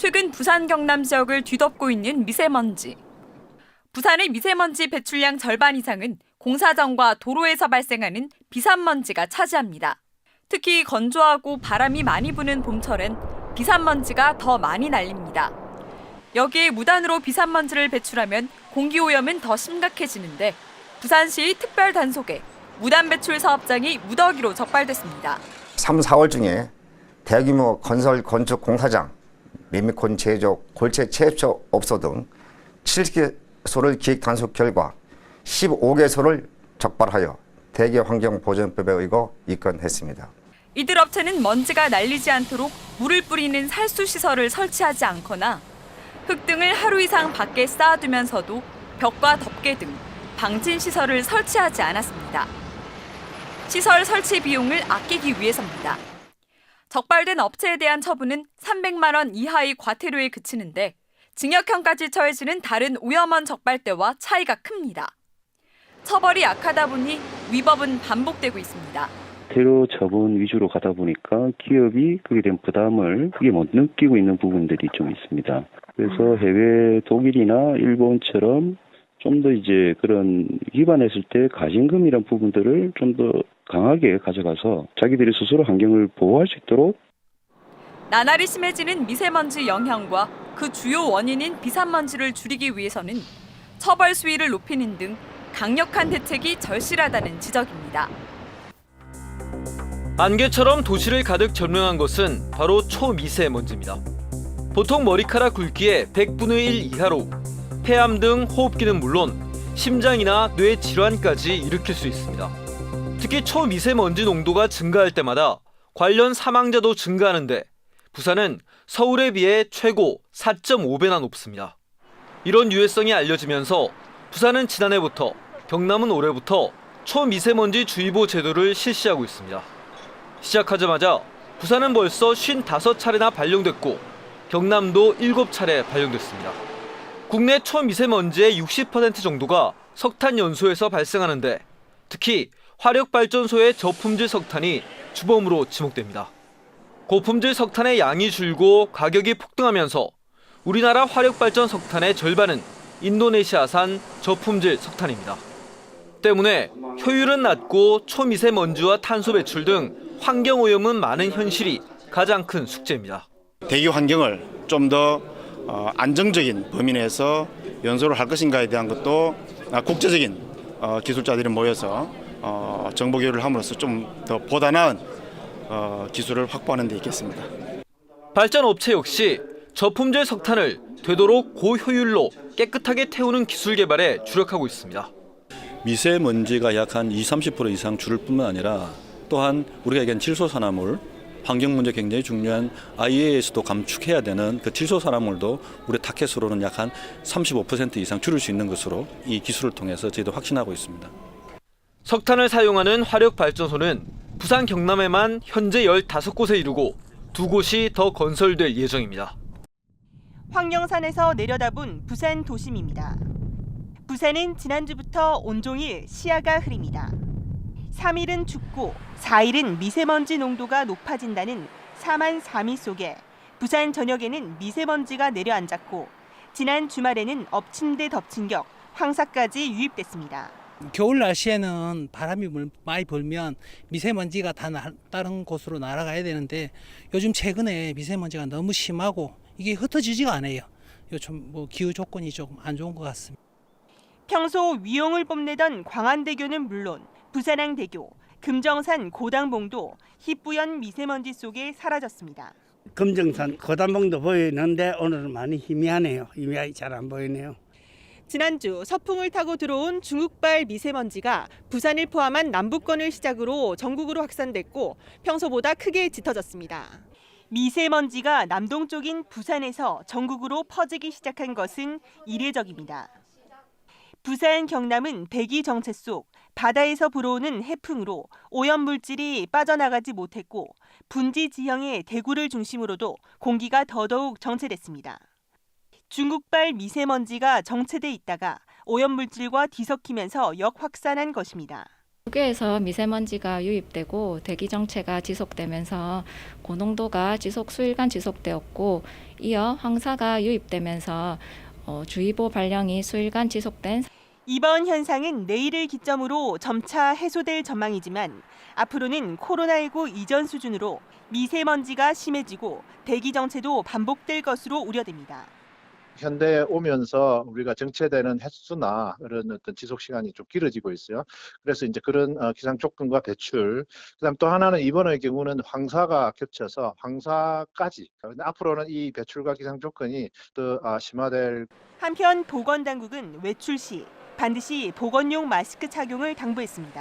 최근 부산 경남 지역을 뒤덮고 있는 미세먼지. 부산의 미세먼지 배출량 절반 이상은 공사장과 도로에서 발생하는 비산먼지가 차지합니다. 특히 건조하고 바람이 많이 부는 봄철엔 비산먼지가 더 많이 날립니다. 여기에 무단으로 비산먼지를 배출하면 공기오염은 더 심각해지는데 부산시 특별 단속에 무단 배출 사업장이 무더기로 적발됐습니다. 3, 4월 중에 대규모 건설 건축 공사장, 미미콘 제조, 골체 체입소 업소 등 70개소를 기획 단속 결과 15개소를 적발하여 대기환경보전법에 의거 입건했습니다. 이들 업체는 먼지가 날리지 않도록 물을 뿌리는 살수시설을 설치하지 않거나 흙 등을 하루 이상 밖에 쌓아두면서도 벽과 덮개 등 방진시설을 설치하지 않았습니다. 시설 설치 비용을 아끼기 위해서입니다. 적발된 업체에 대한 처분은 300만 원 이하의 과태료에 그치는데 징역형까지 처해지는 다른 오염원 적발대와 차이가 큽니다. 처벌이 약하다 보니 위법은 반복되고 있습니다. 테러 처분 위주로 가다 보니까 기업이 그에 대한 부담을 크게 못 느끼고 있는 부분들이 좀 있습니다. 그래서 해외 독일이나 일본처럼 좀 더 이제 그런 위반했을 때 가징금이란 부분들을 좀 더 강하게 가져가서 자기들이 스스로 환경을 보호할 수 있도록. 나날이 심해지는 미세먼지 영향과 그 주요 원인인 비산먼지를 줄이기 위해서는 처벌 수위를 높이는 등 강력한 대책이 절실하다는 지적입니다. 안개처럼 도시를 가득 점령한 것은 바로 초미세먼지입니다. 보통 머리카락 굵기의 100분의 1 이하로 폐암 등 호흡기는 물론 심장이나 뇌 질환까지 일으킬 수 있습니다. 특히 초미세먼지 농도가 증가할 때마다 관련 사망자도 증가하는데 부산은 서울에 비해 최고 4.5배나 높습니다. 이런 유해성이 알려지면서 부산은 지난해부터, 경남은 올해부터 초미세먼지 주의보 제도를 실시하고 있습니다. 시작하자마자 부산은 벌써 55차례나 발령됐고 경남도 7차례 발령됐습니다. 국내 초미세먼지의 60% 정도가 석탄 연소에서 발생하는데 특히 화력발전소의 저품질 석탄이 주범으로 지목됩니다. 고품질 석탄의 양이 줄고 가격이 폭등하면서 우리나라 화력발전 석탄의 절반은 인도네시아산 저품질 석탄입니다. 때문에 효율은 낮고 초미세먼지와 탄소 배출 등 환경오염은 많은 현실이 가장 큰 숙제입니다. 대기 환경을 좀 더 안정적인 범위 내에서 연소를 할 것인가에 대한 것도 국제적인 기술자들이 모여서 정보 교류를 함으로써 좀 더 보다 나은 기술을 확보하는 데 있겠습니다. 발전업체 역시 저품질 석탄을 되도록 고효율로 깨끗하게 태우는 기술 개발에 주력하고 있습니다. 미세먼지가 약 한 20-30% 이상 줄을 뿐만 아니라 또한 우리가 얘기한 질소산화물, 환경 문제 굉장히 중요한 IEA에서도 감축해야 되는 그 질소산화물도 우리 타켓으로는 약 한 35% 이상 줄일 수 있는 것으로 이 기술을 통해서 저희도 확신하고 있습니다. 석탄을 사용하는 화력발전소는 부산 경남에만 현재 15곳에 이르고 2곳이 더 건설될 예정입니다. 황령산에서 내려다본 부산 도심입니다. 부산은 지난주부터 온종일 시야가 흐립니다. 3일은 춥고 4일은 미세먼지 농도가 높아진다는 사만 사미 속에 부산 전역에는 미세먼지가 내려앉았고 지난 주말에는 엎친 데 덮친 격 황사까지 유입됐습니다. 겨울 날씨에는 바람이 많이 불면 미세먼지가 다 다른 곳으로 날아가야 되는데 요즘 최근에 미세먼지가 너무 심하고 이게 흩어지지가 않아요. 요즘 기후 조건이 조금 안 좋은 것 같습니다. 평소 위용을 뽐내던 광안대교는 물론 부산항대교, 금정산 고당봉도 희뿌연 미세먼지 속에 사라졌습니다. 금정산 고당봉도 보이는데 오늘은 많이 희미하네요. 희미하게 잘 안 보이네요. 지난주 서풍을 타고 들어온 중국발 미세먼지가 부산을 포함한 남부권을 시작으로 전국으로 확산됐고 평소보다 크게 짙어졌습니다. 미세먼지가 남동쪽인 부산에서 전국으로 퍼지기 시작한 것은 이례적입니다. 부산 경남은 대기 정체 속 바다에서 불어오는 해풍으로 오염물질이 빠져나가지 못했고 분지 지형의 대구를 중심으로도 공기가 더더욱 정체됐습니다. 중국발 미세먼지가 정체돼 있다가 오염물질과 뒤섞이면서 역확산한 것입니다. 국외에서 미세먼지가 유입되고 대기 정체가 지속되면서 고농도가 수일간 지속되었고 이어 황사가 유입되면서 주의보 발령이 수일간 지속된 이번 현상은 내일을 기점으로 점차 해소될 전망이지만 앞으로는 코로나19 이전 수준으로 미세먼지가 심해지고 대기 정체도 반복될 것으로 우려됩니다. 현대에 오면서 우리가 정체되는 횟수나 그런 어떤 지속 시간이 좀 길어지고 있어요. 그래서 이제 그런 기상 조건과 배출, 그다음 또 하나는 이번의 경우는 황사가 겹쳐서 황사까지. 앞으로는 이 배출과 기상 조건이 더 심화될. 한편 보건당국은 외출 시 반드시 보건용 마스크 착용을 당부했습니다.